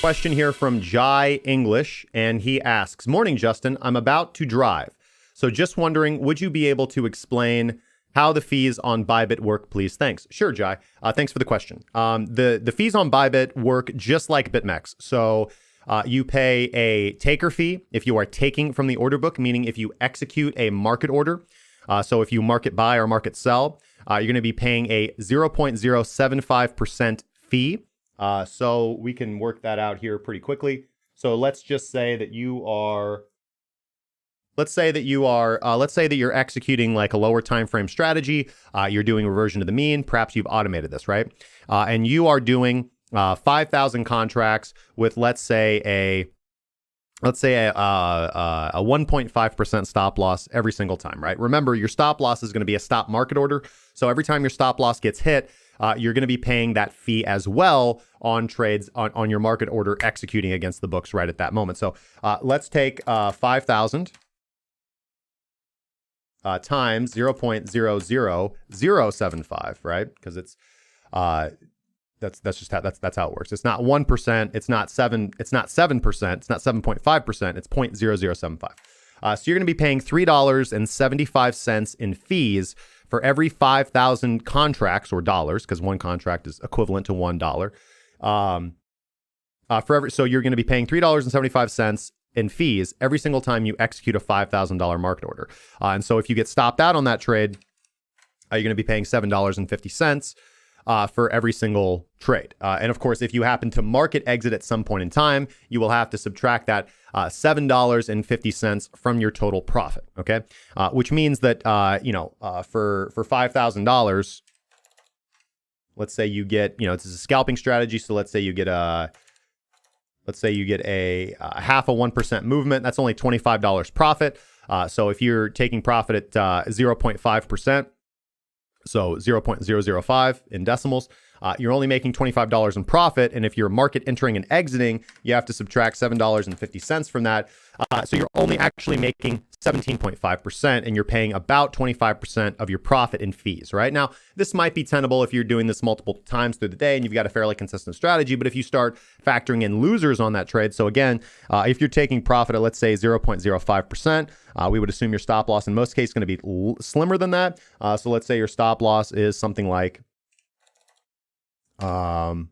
Question here from Jai English, and he asks, "Morning, Justin. I'm about to drive. So just wondering, would you be able to explain how the fees on ByBit work, please? Thanks." Sure, Jai. Thanks for the question. The fees on ByBit work just like BitMEX. So you pay a taker fee if you are taking from the order book, meaning if you execute a market order. So if you market buy or market sell, you're going to be paying a 0.075% fee. So we can work that out here pretty quickly. So let's just say that let's say that you're executing like a lower time frame strategy. You're doing reversion to the mean. Perhaps you've automated this, right? And you are doing 5,000 contracts with, let's say a 1.5% stop loss every single time, right? Remember, your stop loss is going to be a stop market order. So every time your stop loss gets hit, you're going to be paying that fee as well on trades on your market order executing against the books right at that moment. So let's take 5,000 times 0.00075, right? Because it's that's how it works. It's not 1%. It's not 7%. It's not 7%. It's not 7.5%. It's 0.0075. So you're going to be paying $3.75 in fees for every 5,000 contracts or dollars, because one contract is equivalent to $1. So you're going to be paying $3.75 in fees every single time you execute a $5,000 market order. And so if you get stopped out on that trade, you're going to be paying $7.50 for every single trade. And of course, if you happen to market exit at some point in time, you will have to subtract that $7.50 from your total profit. Okay, which means that for $5,000, let's say you get, it's a scalping strategy. So let's say you get a half a 1% movement. That's only $25 profit. So if you're taking profit at 0.5%. So 0.005 in decimals, you're only making $25 in profit. And if you're market entering and exiting, you have to subtract $7.50 from that. So you're only actually making 17.5%, and you're paying about 25% of your profit in fees, right? Now, this might be tenable if you're doing this multiple times through the day and you've got a fairly consistent strategy. But if you start factoring in losers on that trade, so again, if you're taking profit at, let's say, 0.05%, we would assume your stop loss in most cases is going to be slimmer than that. So let's say your stop loss is something like, let's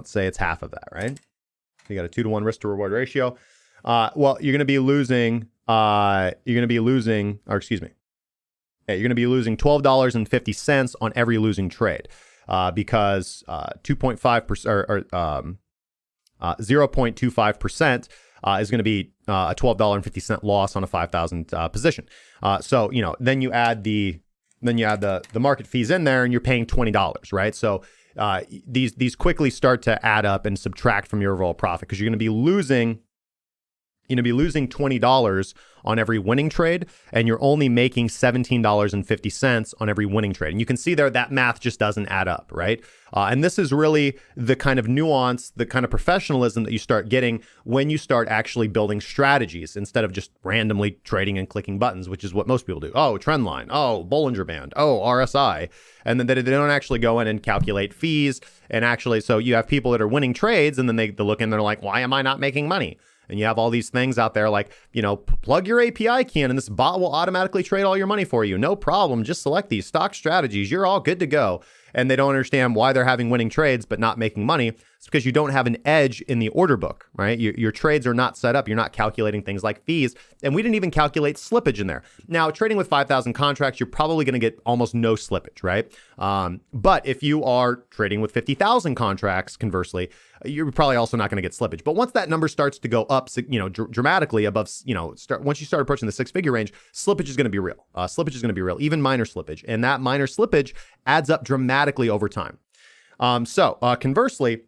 say it's half of that, right? You got a 2-to-1 risk to reward ratio. Well, you're going to be losing $12.50 on every losing trade, because 2.5% or 0.25% is going to be a $12.50 loss on a 5,000 position. So then you add the market fees in there, and you're paying $20, right? So these quickly start to add up and subtract from your overall profit, because you're going to be losing $20 on every winning trade, and you're only making $17.50 on every winning trade. And you can see there that math just doesn't add up, right? And this is really the kind of nuance, the kind of professionalism that you start getting when you start actually building strategies instead of just randomly trading and clicking buttons, which is what most people do. Oh, trend line. Oh, Bollinger Band. Oh, RSI. And then they don't actually go in and calculate fees. And actually, so you have people that are winning trades, and then they look in and they're like, why am I not making money? And you have all these things out there like, plug your API key in and this bot will automatically trade all your money for you. No problem. Just select these stock strategies. You're all good to go. And they don't understand why they're having winning trades but not making money. It's because you don't have an edge in the order book, right? Your trades are not set up. You're not calculating things like fees. And we didn't even calculate slippage in there. Now, trading with 5,000 contracts, you're probably going to get almost no slippage, right? But if you are trading with 50,000 contracts, conversely, you're probably also not going to get slippage. But once that number starts to go up, dramatically above, once you start approaching the 6-figure range, slippage is going to be real. Slippage is going to be real, even minor slippage. And that minor slippage adds up dramatically over time. So conversely,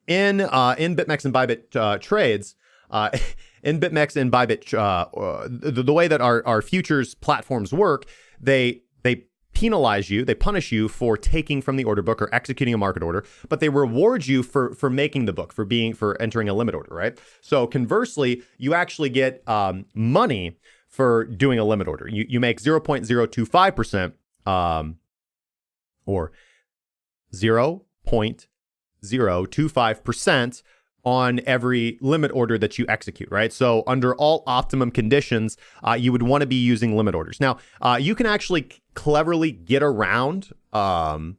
in BitMEX and ByBit trades, in BitMEX and ByBit, the way that our futures platforms work, they penalize you, they punish you for taking from the order book or executing a market order, but they reward you for making the book, for entering a limit order, right? So conversely, you actually get money for doing a limit order. You make 0.025% or 0.025% 0.025% on every limit order that you execute, right? So under all optimum conditions, you would want to be using limit orders. Now, you can actually cleverly get around market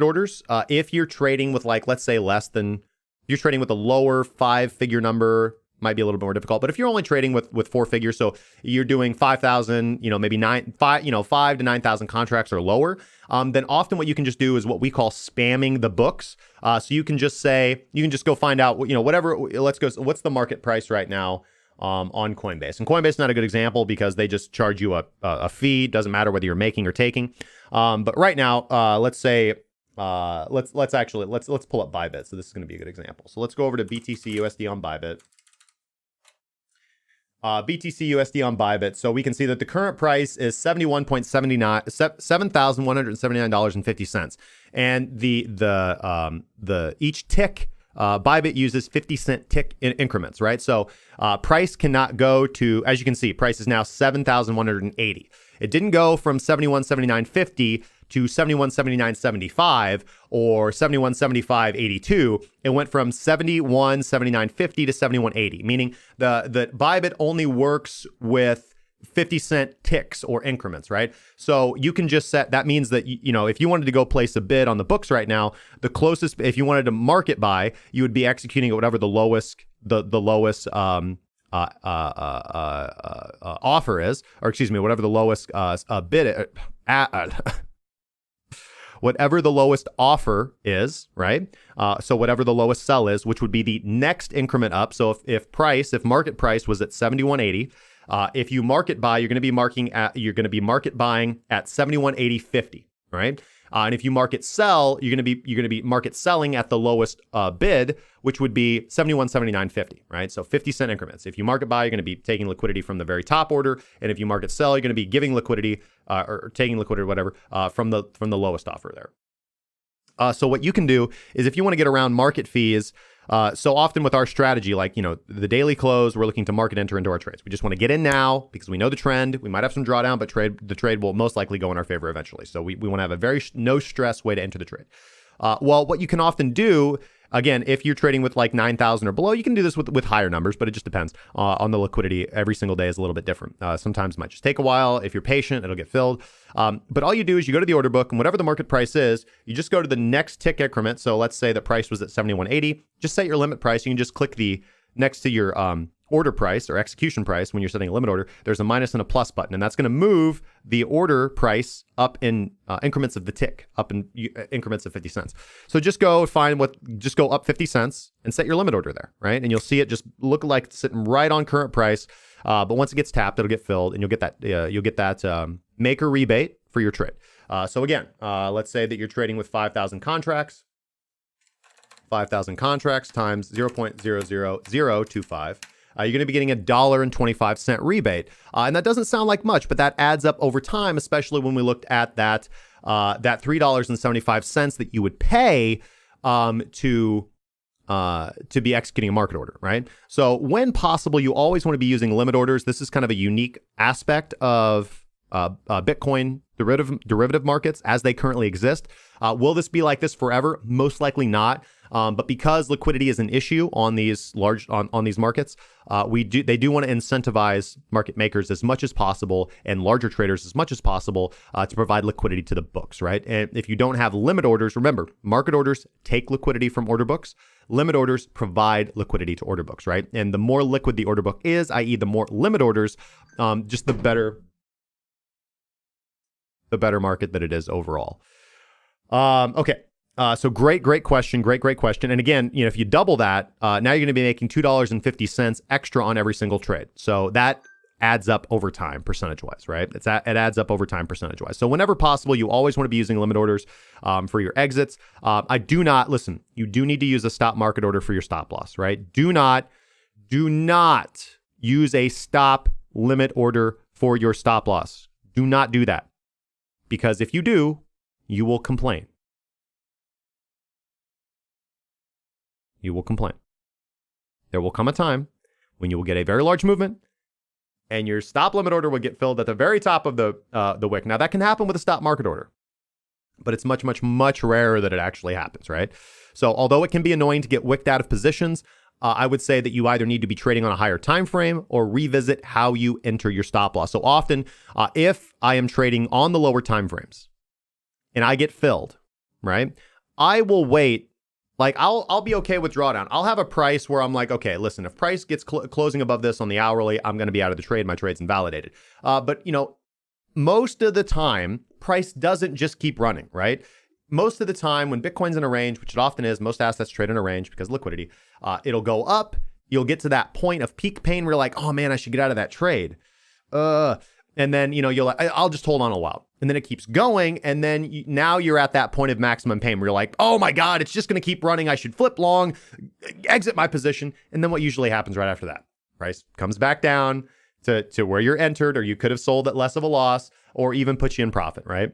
orders if you're trading with, like, let's say you're trading with a lower 5-figure number. Might be a little bit more difficult, but if you're only trading with 4 figures, so you're doing 5,000, maybe 5 to 9,000 contracts or lower, then often what you can just do is what we call spamming the books. So you can just go find out, whatever. Let's go. What's the market price right now on Coinbase? And Coinbase is not a good example because they just charge you a fee. Doesn't matter whether you're making or taking. But right now, let's say. Let's pull up ByBit. So this is going to be a good example. So let's go over to BTC USD on ByBit. BTC USD on ByBit. So we can see that the current price is $7,179.50. And the each tick, ByBit uses 50-cent tick increments, right? So price cannot go to, as you can see, price is now 7,180. It didn't go from 71.79.50 to 71.79.75 or 71.75.82. It went from 71.79.50 to 71.80, meaning the ByBit only works with 50-cent ticks or increments, right? So you can just set, that means that, if you wanted to go place a bid on the books right now, the closest, if you wanted to market buy, you would be executing at whatever the lowest offer is, or excuse me, whatever the lowest bid whatever the lowest offer is, right? So whatever the lowest sell is, which would be the next increment up. So if market price was at 71.80, if you market buy, you're going to be market buying at 71.80.50, right? And if you market sell, you're going to be market selling at the lowest bid, which would be 71.79.50, right? So 50-cent increments. If you market buy, you're going to be taking liquidity from the very top order, and if you market sell, you're going to be giving liquidity or taking liquidity or whatever from the lowest offer there. So what you can do is, if you want to get around market fees, so often with our strategy, like, the daily close, we're looking to market enter into our trades. We just want to get in now because we know the trend. We might have some drawdown, but the trade will most likely go in our favor eventually. So we want to have a very no stress way to enter the trade. Well, what you can often do, again, if you're trading with like 9,000 or below, you can do this with higher numbers, but it just depends on the liquidity. Every single day is a little bit different. Sometimes it might just take a while. If you're patient, it'll get filled. But all you do is you go to the order book, and whatever the market price is, you just go to the next tick increment. So let's say the price was at 71.80. Just set your limit price. You can just click the next to your order price or execution price. When you're setting a limit order, there's a minus and a plus button, and that's going to move the order price up in increments of the tick, up in increments of 50 cents. So just go up 50 cents and set your limit order there, right? And you'll see it just look like it's sitting right on current price. But once it gets tapped, it'll get filled, and you'll get that maker rebate for your trade. So again, let's say that you're trading with 5,000 contracts. 5,000 contracts times 0.00025. You're going to be getting $1.25 rebate. And that doesn't sound like much, but that adds up over time, especially when we looked at that $3.75 that you would pay to be executing a market order, right? So when possible, you always want to be using limit orders. This is kind of a unique aspect of Bitcoin derivative markets as they currently exist. Will this be like this forever? Most likely not. But because liquidity is an issue on these on these markets, they do want to incentivize market makers as much as possible and larger traders as much as possible to provide liquidity to the books, right? And if you don't have limit orders, remember, market orders take liquidity from order books. Limit orders provide liquidity to order books, right? And the more liquid the order book is, i.e. the more limit orders, just the better market that it is overall. Okay. So great question. Great question. And again, if you double that, now you're going to be making $2.50 extra on every single trade. So that adds up over time, percentage-wise, right? It adds up over time, percentage-wise. So whenever possible, you always want to be using limit orders for your exits. You do need to use a stop market order for your stop loss, right? Do not use a stop limit order for your stop loss. Do not do that. Because if you do, you will complain. You will complain. There will come a time when you will get a very large movement and your stop limit order will get filled at the very top of the wick. Now, that can happen with a stop market order. but it's much, much, much rarer that it actually happens, right? So although it can be annoying to get wicked out of positions, I would say that you either need to be trading on a higher time frame or revisit how you enter your stop loss. So often, if I am trading on the lower time frames and I get filled, right, I will wait. Like I'll be okay with drawdown. I'll have a price where I'm like, okay, listen, if price gets closing above this on the hourly, I'm going to be out of the trade. My trade's invalidated. But most of the time, price doesn't just keep running, right? Most of the time when Bitcoin's in a range, which it often is, most assets trade in a range because liquidity, it'll go up. You'll get to that point of peak pain where you're like, oh man, I should get out of that trade. And then, you're like, I'll just hold on a while. And then it keeps going. And then now you're at that point of maximum pain where you're like, oh my God, it's just going to keep running. I should flip long, exit my position. And then what usually happens right after that? Price comes back down to where you're entered, or you could have sold at less of a loss, or even put you in profit, right?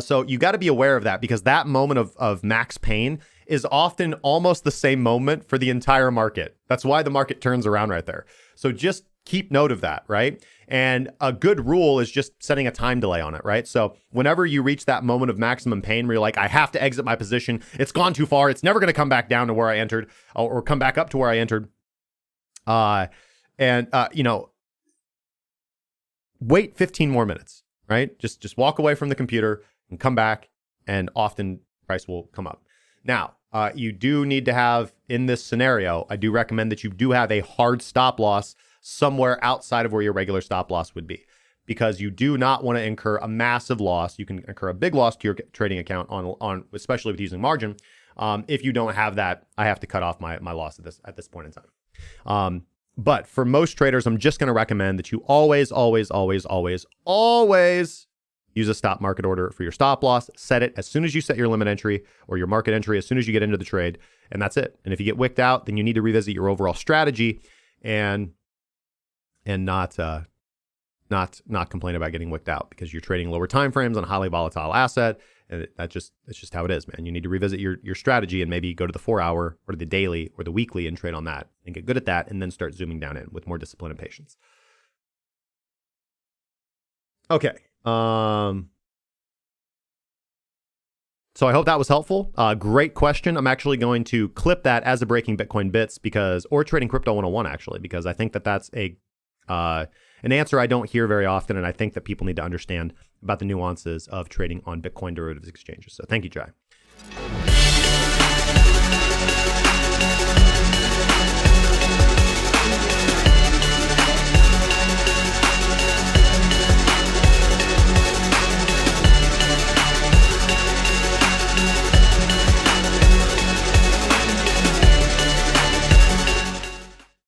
So you got to be aware of that, because that moment of max pain is often almost the same moment for the entire market. That's why the market turns around right there. So just keep note of that, right? And a good rule is just setting a time delay on it, right? So whenever you reach that moment of maximum pain where you're like, I have to exit my position, it's gone too far, it's never going to come back down to where I entered, or come back up to where I entered, wait 15 more minutes, right? Just walk away from the computer and come back, and often price will come up. Now, you do need to have, in this scenario, I do recommend that you do have a hard stop loss somewhere outside of where your regular stop loss would be, because you do not want to incur a massive loss. You can incur a big loss to your trading account on especially with using margin. If you don't have that, I have to cut off my loss at this point in time. But for most traders, I'm just going to recommend that you always use a stop market order for your stop loss. Set it as soon as you set your limit entry or your market entry, as soon as you get into the trade, and that's it. And if you get wicked out, then you need to revisit your overall strategy and not complain about getting wicked out, because you're trading lower time frames on a highly volatile asset, and that's just how it is, man. You need to revisit your strategy and maybe go to the 4-hour or the daily or the weekly and trade on that and get good at that, and then start zooming down in with more discipline and patience. Okay. So I hope that was helpful. Great question. I'm actually going to clip that as a Breaking Bitcoin Bits or Trading Crypto 101 actually, because I think that that's an answer I don't hear very often, and I think that people need to understand about the nuances of trading on Bitcoin derivatives exchanges. So thank you, Jai.